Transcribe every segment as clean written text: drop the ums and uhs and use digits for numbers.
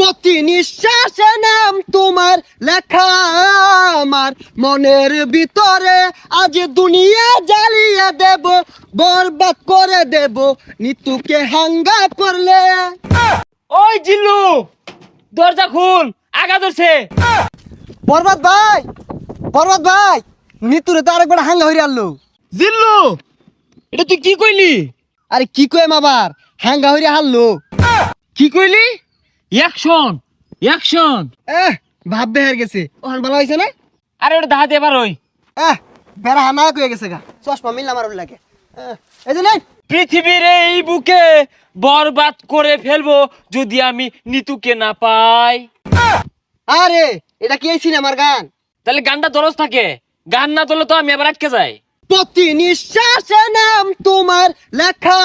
প্রতি নিঃশ্বাসে নাম তোমার লেখা আমার মনের ভিতরে, আজ দুনিয়া জ্বালিয়ে দেব, বরবাদ করে দেব নিতুকে হাঙ্গা করলে। ওই জিল্লু, দরজা খুল, আগা ধরছে। বরবাদ ভাই, বরবাদ ভাই, নিতুরে তো আরেকবার হাঙ্গা হইরে আনলো। জিল্লু, এটা তুই কি কইলি? আরে কি কইম আবার, হাঙ্গা হইরে হারলো। কি কইলি? Action, action. ভাব বেহার গেছে, ওখান ভালো হয়েছে না? আরে ওটা দাহাতে এবার ওই বেড়া হানা কয়ে গেছে গা, চশমা মিললাম আর লাগে। এই যে নেই, পৃথিবীর এই বুকে বরবাদ করে ফেলবো যদি আমি নিতুকে না পাই। আরে এটা কি এই সিনেমার গান? তাহলে গানটা দরজ থাকে, গান না তোলে তো আমি আবার আটকে যাই। প্রতি নিঃশ্বাসে নাম তোমার লেখা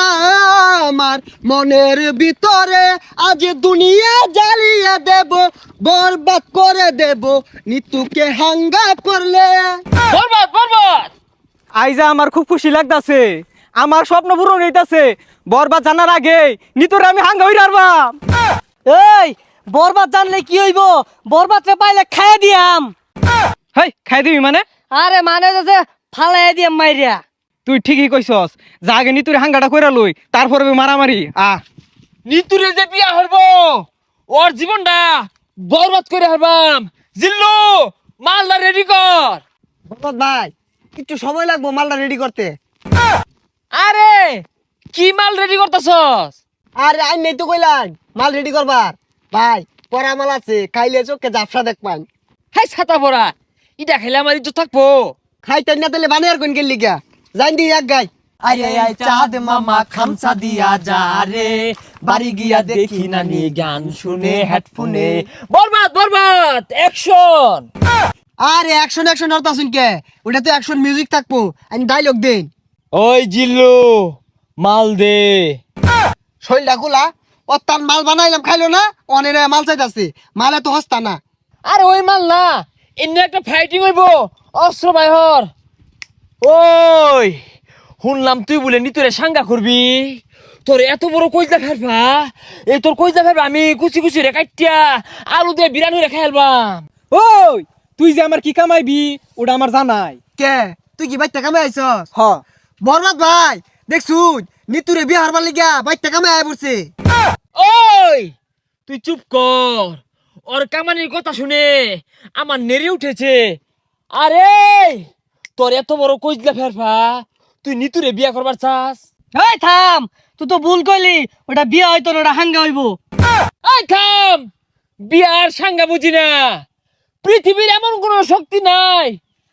আমার মনের ভিতরে, আজ দুনিয়া জ্বালিয়ে দেব, বরবাদ করে দেব নিতুকে হাঙ্গা করলে। বরবাদ, বরবাদ। আইজা আমার খুব খুশি লাগতাছে, আমার স্বপ্ন পূরণ হইতাছে। বরবাদ জানার আগে নিতরে আমি হাঙ্গা হইরা আরবাম। এই বরবাদ জানলে কি হইব? বরবাদ রে পাইলে খাইয়া দিয়াম। হেই, খাই দিবি মানে? আরে মানে যে ফালাই দিয়াম মাইরিয়া। তুই ঠিকই কইছস, যা আগে নিতুরে হাঙ্গাটা কইরা লই, তারপরে মারামারি। নিতুরে যে বিয়া হইব, ওর জীবনটা বরবাদ করে হারবাম। জিল্লু, মালদা রেডি কর। বরবাদ ভাই, একটু সময় লাগবো মালটা রেডি করতে। আরে কি মাল রেডি করতেছস? আরে আই নেই তো কইলাম মাল রেডি করবার। ভাই পরা মাল আছে, খাইলে চোখে জাফসা দেখবান। হাই ছাতা পড়া, ইটা খেলে আমার ইজ্জত থাকবো। খাইতে না তাহলে বানিয়ার কোন গেল লিগা, জান দি এক গাই। আরে আই চাঁদ মামা খামসা দিয়া যা রে, বাড়ি গিয়া দেখি নানি গান শুনে হেডফোনে। বরবাদ, বরবাদ, অ্যাকশন। আরে অ্যাকশন অ্যাকশন আর তাসুন কে, ওটা তো অ্যাকশন মিউজিক থাকবো, আমি ডায়লগ দেন। ওই জিল্লু, মাল দে। শৈলটা গুলা ও তার মাল বানাইলাম খাইলো না, অনেক মাল চাইতাছে, মালে তো হস্তা না। আরে ওই মাল না, এমনি একটা ফাইটিং হইব, অস্ত্র বাইহর। ওই শুনলাম তুই বলে নিতুরে সাঙ্গা করবি, তোর এত বড় কইজা ফেলবা, এই তোর কইজা ফেলবা আমি কুচি কুচি রে কাটিয়া আলু দিয়ে বিরানি রে খাইলবাম। ওই তুই যে আমার কি কামাইবি ওটা আমার জানাই। কে তুই কি বাইতে কামে আইছস? হ, বরবাদ ভাই দেখছুন নিতুরে বিয়ে হারবার লিগা বাইতে কামে আয় পড়ছে। ওই তুই চুপ কর, ওর কামানির কথা শুনে আমার নেড়ে উঠেছে। আরে তোর এত বড় কইজলা ফেরফা, তুই নিতুরে বিয়া করবার চাস? এই থাম, তুই তো ভুল কইলি, ওটা বিয়া হইতো না, ওটা হাঙ্গা হইব। এই থাম, বিয়ার সাঙ্গা বুঝি না। পৃথিবীর এমন কোন শক্তি নাই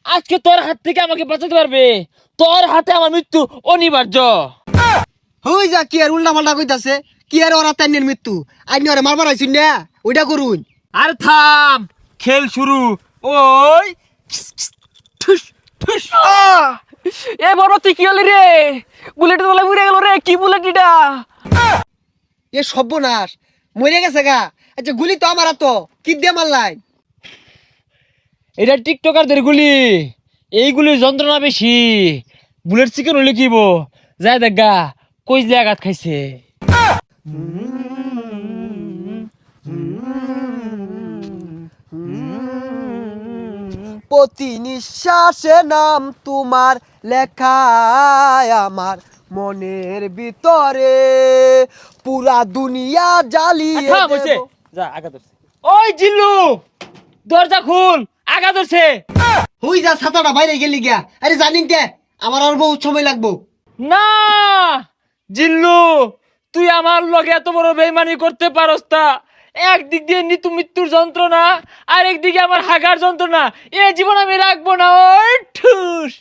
আজকে তোর হাত থেকে আমাকে বাঁচাতে পারবে। তোর হাতে আমার মৃত্যু অনিবার্য। হই যা কি আর উল্টা পাল্টা কইতাছে, কি আর ওরা তাইনের মৃত্যু, আইনি ওরে মারবার আইছুন না, ওইটা করুন। আর থাম, খেল শুরু। ওই ঠুস ঠুস। এ বরবাদ তুই কি হলি রে? বুলেট তোলা উড়ে গেল রে, কি বুলেট এটা? এ সর্বনাশ, মরে গেছে গা। আচ্ছা গুলি তো আমার তো কি দিয়ে মারলাই? এটা টিকটকারদের গুলি, এইগুলির যন্ত্রণা বেশি। বুলেট চিকেন হলে কিব যায় দেখা কই যে আঘাত খাইছে। প্রতি নিঃশ্বাসে নাম তোমার লেখা আমার মনের ভিতরে, পুরা দুনিয়া জ্বালিয়ে থাম হইছে, দেব। যা আঘাত ধরছে। ওই জিল্লু, দরজা খুল, আঘাত ধরছে। হই যা ছাতাটা বাইরে গেলি গিয়া। আরে জানিন কে আমার আর বহুত সময় লাগবো। না জিল্লু, তুই আমার লগে এত বড় বেইমানি করতে পারস তা? একদিক দিয়ে নিতু মৃত্যুর যন্ত্রণা, আর একদিকে আমার হাগার যন্ত্রণা, এ জীবন আমি রাখবো না। ওই ঠুস।